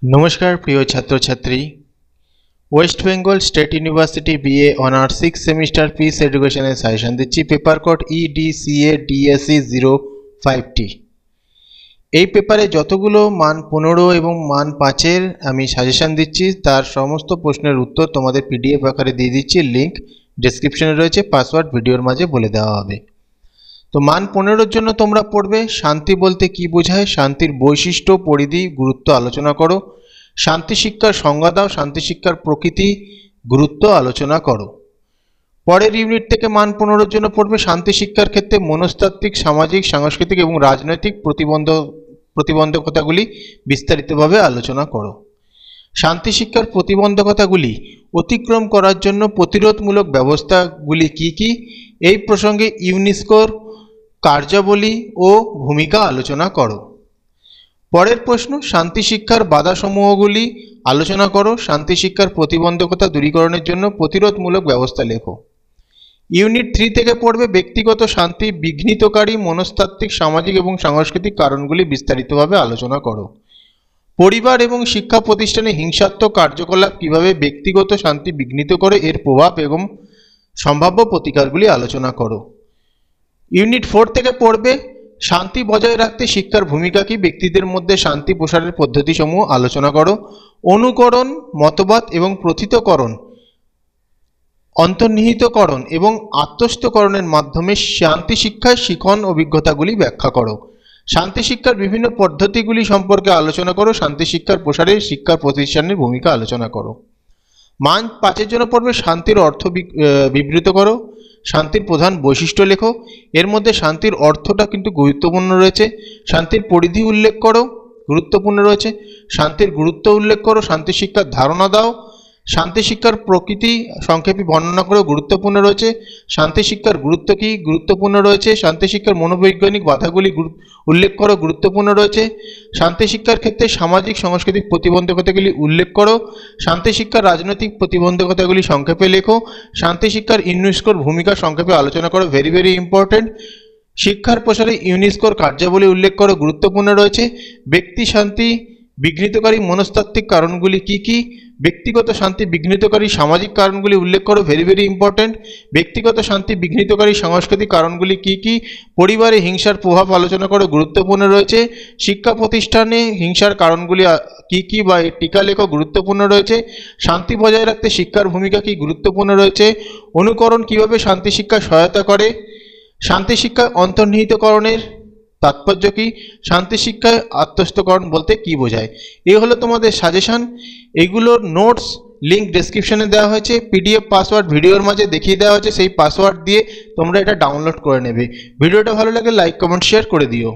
नमस्कार प्रिय छात्र छात्री West Bengal state university BA honours 6 semester peace এডুকেশনের সাজেশন দিচ্ছি পেপার কোড EDCA DSE 050 এই পেপারে যতগুলো মান 15 এবং মান 5 এর আমি সাজেশন দিচ্ছি তার সমস্ত প্রশ্নের উত্তর তোমাদের পিডিএফ আকারে দিয়ে দিচ্ছি লিংক ডেসক্রিপশনে রয়েছে পাসওয়ার্ড ভিডিওর মাঝে বলে দেওয়া হবে। তো মান 15 এর জন্য তোমরা পড়বে শান্তি বলতে কি বোঝায়, শান্তির বৈশিষ্ট্য পরিধি গুরুত্ব আলোচনা করো, শান্তি শিক্ষার সংজ্ঞা দাও, শান্তি শিক্ষার প্রকৃতি গুরুত্ব আলোচনা করো। পরের ইউনিট থেকে মান 15 এর জন্য পড়বে শান্তি শিক্ষার ক্ষেত্রে মনস্তাত্ত্বিক সামাজিক সাংস্কৃতিক এবং রাজনৈতিক প্রতিবন্ধকতাগুলি বিস্তারিতভাবে আলোচনা করো। শান্তি শিক্ষার প্রতিবন্ধকতাগুলি অতিক্রম করার জন্য প্রতিরোধমূলক ব্যবস্থাগুলি কি কি, এই প্রসঙ্গে ইউনেস্কোর কার্যাবলী ও ভূমিকা আলোচনা করো। পরের প্রশ্ন শান্তি শিক্ষার বাধাসমূহগুলি আলোচনা করো, শান্তি শিক্ষার প্রতিবন্ধকতা দূরীকরণের জন্য প্রতিরোধমূলক ব্যবস্থা লেখো। ইউনিট 3 থেকে পড়বে ব্যক্তিগত শান্তি বিঘ্নিতকারী মনস্তাত্ত্বিক সামাজিক এবং সাংস্কৃতিক কারণগুলি বিস্তারিতভাবে আলোচনা করো। পরিবার এবং শিক্ষা প্রতিষ্ঠানে হিংসাত্মক কার্যকলাপ কিভাবে ব্যক্তিগত শান্তি বিঘ্নিত করে, এর প্রভাব এবং সম্ভাব্য প্রতিকারগুলি আলোচনা করো। ইউনিট 4 থেকে পড়বে শান্তি বজায় রাখতে শিক্ষার ভূমিকা কি, ব্যক্তিদের মধ্যে শান্তি প্রসারের পদ্ধতিসমূহ আলোচনা করো। অনুকরণ, মতবাদ এবং প্রথিতকরণ, অন্তর্নিহিতকরণ এবং আত্মস্থকরণের মাধ্যমে শান্তি শিক্ষার শিখন অভিজ্ঞতাগুলি ব্যাখ্যা করো। শান্তি শিক্ষার বিভিন্ন পদ্ধতিগুলি সম্পর্কে আলোচনা করো। শান্তি শিক্ষার প্রসারে শিক্ষা প্রতিষ্ঠানের ভূমিকা আলোচনা করো। মান 5 এর জন্য পড়বে শান্তির অর্থ বিবৃত করো, শান্তির প্রধান বৈশিষ্ট্য লেখো। এর মধ্যে শান্তির অর্থটা কিন্তু গুরুত্বপূর্ণ রয়েছে। শান্তির পরিধি উল্লেখ করো, গুরুত্বপূর্ণ রয়েছে। শান্তির গুরুত্ব উল্লেখ করো, শান্তি শিক্ষার ধারণা দাও। শান্তি শিক্ষার প্রকৃতি সংক্ষেপে বর্ণনা করো, গুরুত্বপূর্ণ রয়েছে। শান্তি শিক্ষার গুরুত্ব কি, গুরুত্বপূর্ণ রয়েছে। শান্তি শিক্ষার মনোবৈজ্ঞানিক বাধাগুলি উল্লেখ করো, গুরুত্বপূর্ণ রয়েছে। শান্তি শিক্ষার ক্ষেত্রে সামাজিক সাংস্কৃতিক প্রতিবন্ধকতাগুলি উল্লেখ করো। শান্তি শিক্ষার রাজনৈতিক প্রতিবন্ধকতাগুলি সংক্ষেপে লেখো। শান্তি শিক্ষার ইউনেস্কোর ভূমিকা সংক্ষেপে আলোচনা করো, ভেরি ইম্পর্টেন্ট। শিক্ষার প্রসারে ইউনেস্কোর কার্যাবলী উল্লেখ করো, গুরুত্বপূর্ণ রয়েছে। ব্যক্তি শান্তি বিঘ্নিতকারী মনস্তাত্ত্বিক কারণগুলি কি কি, ব্যক্তিগত শান্তি বিঘ্নিতকারী সামাজিক কারণগুলি উল্লেখ করো, ভেরি ইম্পর্টেন্ট। ব্যক্তিগত শান্তি বিঘ্নিতকারী সাংস্কৃতিক কারণগুলি কি কি, পরিবারে হিংসার প্রভাব আলোচনা করো, গুরুত্বপূর্ণ রয়েছে। শিক্ষা প্রতিষ্ঠানে হিংসার কারণগুলি কি কি বা টিকা লেখো, গুরুত্বপূর্ণ রয়েছে। শান্তি বজায় রাখতে শিক্ষার ভূমিকা কি, গুরুত্বপূর্ণ রয়েছে। অনুকরণ কিভাবে শান্তি শিক্ষা সহায়তা করে, শান্তি শিক্ষা অন্তর্নিহিতকরণের তাৎপর্য কি, শান্তি শিক্ষায় আত্মস্থকরণ বলতে কি বোঝায়। এই হলো তোমাদের সাজেশন। এগুলোর নোটস লিংক ডেসক্রিপশনে দেওয়া হয়েছে, পিডিএফ পাসওয়ার্ড ভিডিওর মাঝে দেখিয়ে দেওয়া হয়েছে, সেই পাসওয়ার্ড দিয়ে তোমরা এটা ডাউনলোড করে নেবে। ভিডিওটা ভালো লাগে লাইক কমেন্ট শেয়ার করে দিও।